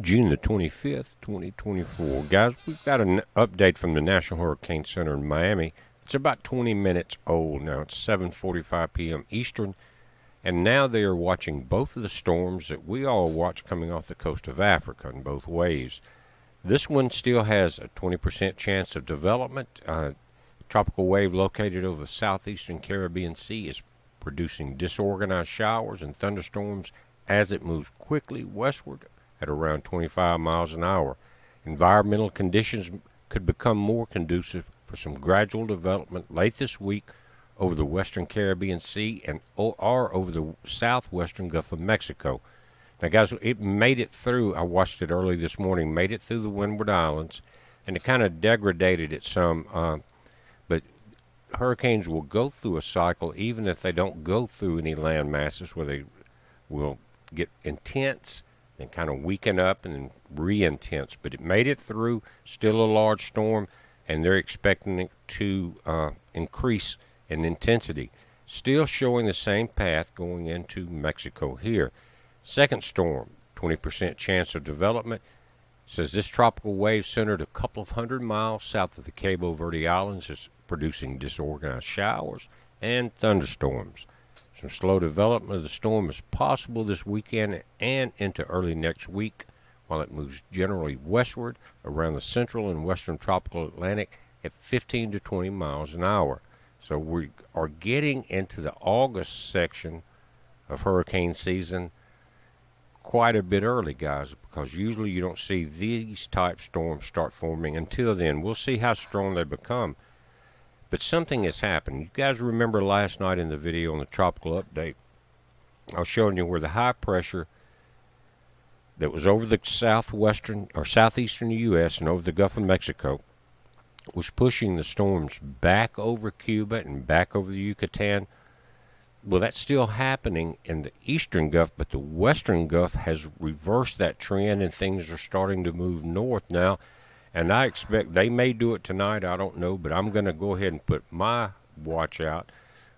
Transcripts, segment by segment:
June the 25th, 2024. Guys, we've got an update from the National Hurricane Center in Miami. It's about 20 minutes old now. It's 7:45 p.m. Eastern, and now they are watching both of the storms that we all watch coming off the coast of Africa in both waves. This one still has a 20% chance of development. Tropical wave located over the southeastern Caribbean Sea is producing disorganized showers and thunderstorms as it moves quickly westward at around 25 miles an hour. Environmental conditions could become more conducive for some gradual development late this week over the western Caribbean Sea and or over the southwestern Gulf of Mexico. Now, guys, it made it through. I watched it early this morning. Made it through the Windward Islands, and it kind of degraded it some. But hurricanes will go through a cycle, even if they don't go through any land masses, where they will get intense, then kind of weaken up, and then re-intense. But it made it through. Still a large storm, and they're expecting it to increase in intensity. Still showing the same path going into Mexico here. Second storm, 20% chance of development. Says this tropical wave centered a couple of 100 miles south of the Cabo Verde Islands is producing disorganized showers and thunderstorms. Some slow development of the storm is possible this weekend and into early next week, while it moves generally westward around the central and western tropical Atlantic at 15 to 20 miles an hour. So we are getting into the August section of hurricane season quite a bit early, guys, because usually you don't see these type storms start forming until then. We'll see how strong they become. But something has happened. You guys remember last night in the video on the tropical update, I was showing you where the high pressure that was over the southwestern or southeastern U.S. and over the Gulf of Mexico was pushing the storms back over Cuba and back over the Yucatan. Well, that's still happening in the eastern Gulf, but the western Gulf has reversed that trend, and things are starting to move north now. And I expect they may do it tonight. I don't know, but I'm going to go ahead and put my watch out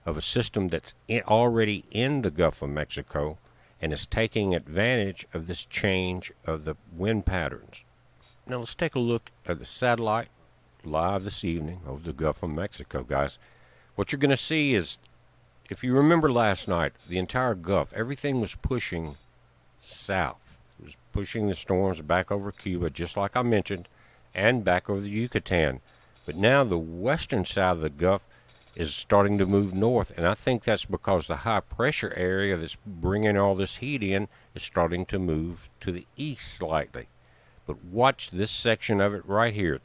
of a system that's already in the Gulf of Mexico and is taking advantage of this change of the wind patterns. Now, let's take a look at the satellite live this evening over the Gulf of Mexico, guys. What you're going to see is, if you remember last night, the entire Gulf, everything was pushing south. It was pushing the storms back over Cuba, just like I mentioned, and back over the Yucatan. But now the western side of the Gulf is starting to move north, and I think that's because the high pressure area that's bringing all this heat in is starting to move to the east slightly. But watch this section of it right here.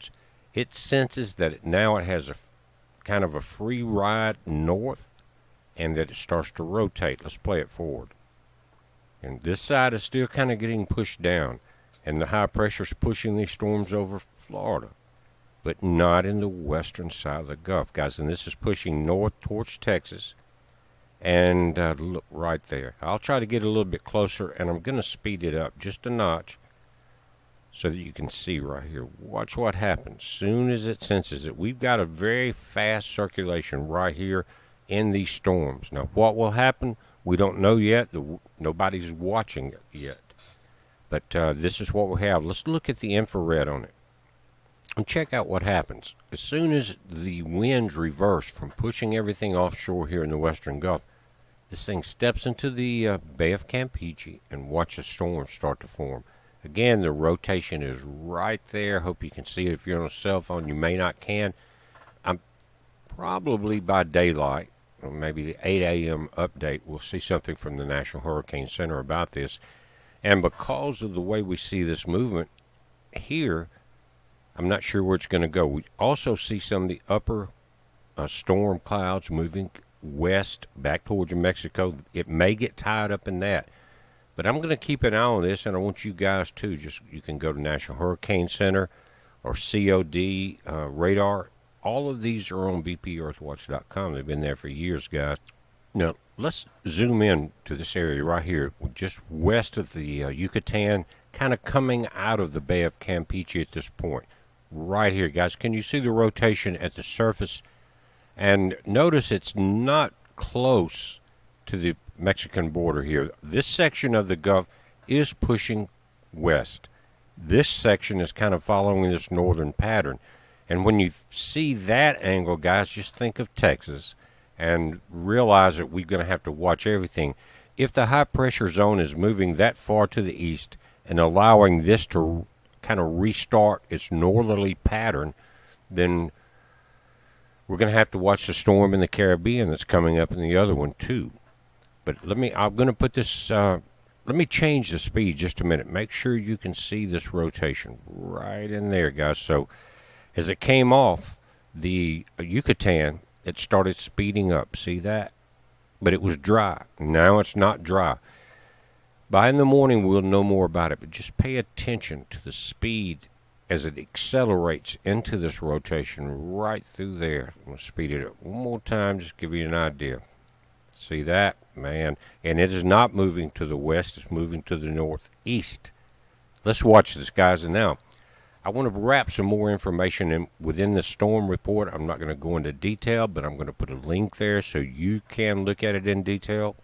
It senses that it has a kind of a free ride north, and that it starts to rotate. Let's play it forward. And this side is still kind of getting pushed down, and the high pressure is pushing these storms over Florida, but not in the western side of the Gulf, guys. And this is pushing north towards Texas, and look right there. I'll try to get a little bit closer, and I'm going to speed it up just a notch so that you can see right here. Watch what happens soon as it senses it. We've got a very fast circulation right here in these storms. Now, what will happen, we don't know yet. Nobody's watching it yet. But this is what we have. Let's look at the infrared on it and check out what happens. As soon as the winds reverse from pushing everything offshore here in the western Gulf, this thing steps into the Bay of Campeche, and watch the storms start to form. Again, the rotation is right there. Hope you can see it. If you're on a cell phone, you may not can. I'm probably by daylight, or maybe the 8 a.m. update, we'll see something from the National Hurricane Center about this. And because of the way we see this movement here, I'm not sure where it's going to go. We also see some of the upper storm clouds moving west back towards Mexico. It may get tied up in that. But I'm going to keep an eye on this, and I want you guys to you can go to National Hurricane Center or COD radar. All of these are on bpearthwatch.com. They've been there for years, guys. Now, let's zoom in to this area right here, just west of the Yucatan, kind of coming out of the Bay of Campeche at this point. Right here, guys. Can you see the rotation at the surface? And notice it's not close to the Mexican border here. This section of the Gulf is pushing west. This section is kind of following this northern pattern. And when you see that angle, guys, just think of Texas and realize that we're going to have to watch everything. If the high pressure zone is moving that far to the east and allowing this to kind of restart its northerly pattern, then we're going to have to watch the storm in the Caribbean that's coming up in the other one too. But I'm going to put this, let me change the speed just a minute. Make sure you can see this rotation right in there, guys. So as it came off the Yucatan, it started speeding up. See that? But it was dry. Now it's not dry. By in the morning, we'll know more about it, but just pay attention to the speed as it accelerates into this rotation right through there. I'm going to speed it up one more time, just give you an idea. See that? Man. And it is not moving to the west, it's moving to the northeast. Let's watch this, guys. And now, I want to wrap some more information within the storm report. I'm not going to go into detail, but I'm going to put a link there so you can look at it in detail.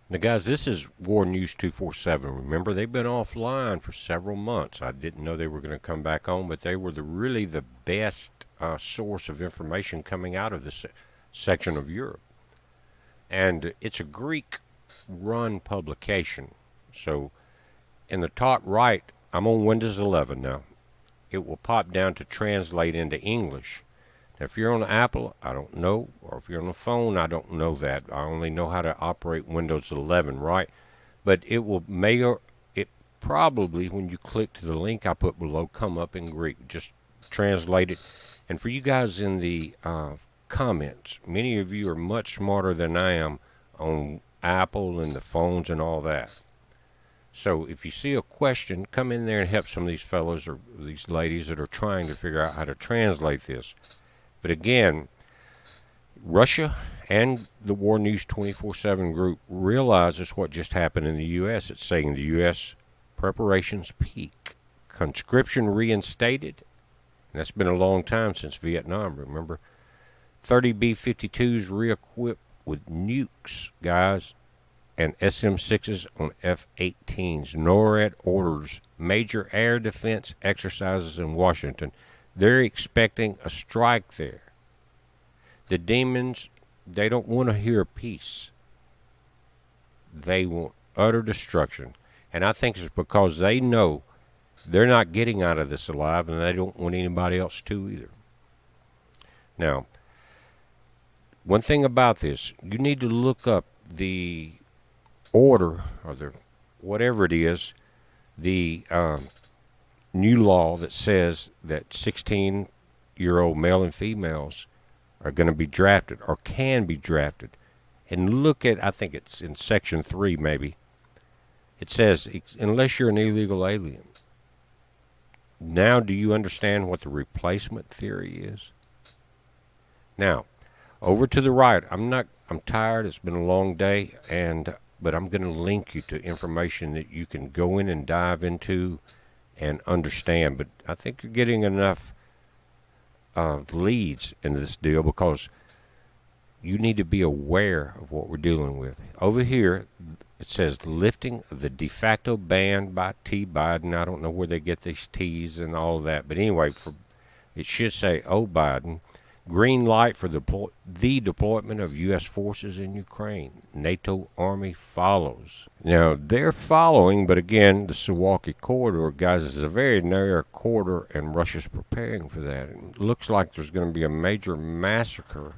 Now, guys, this is War News 247. Remember, they've been offline for several months. I didn't know they were going to come back on, but they were really the best source of information coming out of this section of Europe. And it's a Greek-run publication. So, in the top right, I'm on Windows 11 now. It will pop down to translate into English. Now, if you're on Apple, I don't know, or if you're on a phone, I don't know that. I only know how to operate Windows 11, right? But it will it probably, when you click to the link I put below, come up in Greek. Just translate it. And for you guys in the comments, many of you are much smarter than I am on Apple and the phones and all that. So if you see a question, come in there and help some of these fellows or these ladies that are trying to figure out how to translate this. But again, Russia and the War News 24/7 group realizes what just happened in the U.S. It's saying the U.S. preparations peak. Conscription reinstated. And that's been a long time since Vietnam, remember? 30 B-52s re-equipped with nukes, guys, and SM-6s on F-18s. NORAD orders major air defense exercises in Washington. They're expecting a strike there. The demons, they don't want to hear peace. They want utter destruction. And I think it's because they know they're not getting out of this alive, and they don't want anybody else to either. Now, one thing about this, you need to look up the order, or the whatever it is, the new law that says that 16-year-old male and females are going to be drafted or can be drafted. And look at, I think it's in Section 3 maybe, it says, unless you're an illegal alien. Now do you understand what the replacement theory is? Now, over to the right, I'm tired, it's been a long day, but I'm going to link you to information that you can go in and dive into and understand. But I think you're getting enough leads into this deal because you need to be aware of what we're dealing with. Over here, it says lifting the de facto ban by T. Biden. I don't know where they get these T's and all of that. But anyway, it should say, oh, Biden. Green light for the deployment of U.S. forces in Ukraine. NATO Army follows. Now, they're following, but again, the Suwalki corridor, guys, is a very narrow corridor, and Russia's preparing for that. It looks like there's going to be a major massacre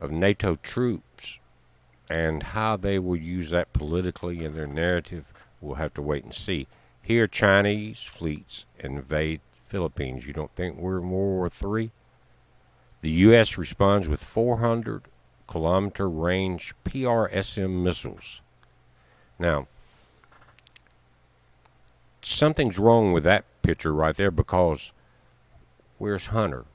of NATO troops, and how they will use that politically in their narrative, we'll have to wait and see. Here, Chinese fleets invade Philippines. You don't think we're in World War III? The U.S. responds with 400-kilometer range PRSM missiles. Now, something's wrong with that picture right there, because where's Hunter?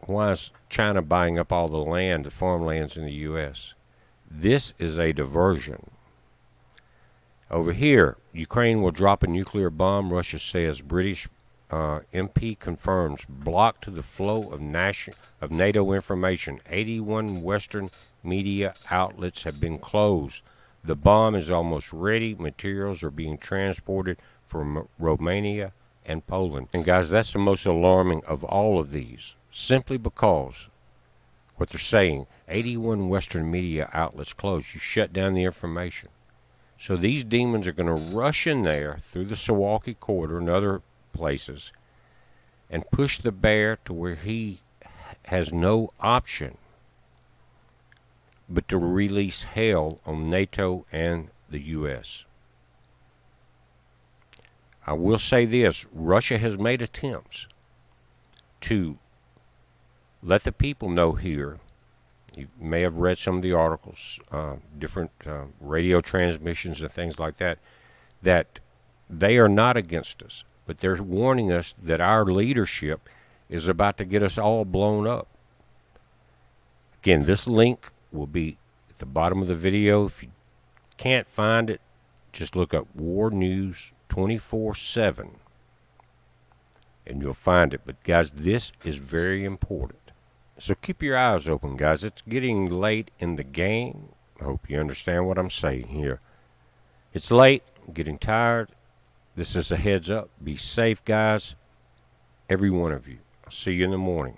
Why is China buying up all the land, the farmlands in the U.S.? This is a diversion. Over here, Ukraine will drop a nuclear bomb, Russia says. British MP confirms block to the flow of NATO information. 81 Western media outlets have been closed. The bomb is almost ready. Materials are being transported from Romania and Poland. And guys, that's the most alarming of all of these, simply because what they're saying, 81 Western media outlets closed. You shut down the information. So these demons are going to rush in there through the Suwalki corridor and other places and push the bear to where he has no option but to release hell on NATO and the U.S. I will say this, Russia has made attempts to let the people know here. You may have read some of the articles, different radio transmissions and things like that, that they are not against us, but they're warning us that our leadership is about to get us all blown up. Again, this link will be at the bottom of the video. If you can't find it, just look up War News 24/7 and you'll find it. But guys, this is very important. So keep your eyes open, guys. It's getting late in the game. I hope you understand what I'm saying here. It's late. I'm getting tired. This is a heads up. Be safe, guys. Every one of you. I'll see you in the morning.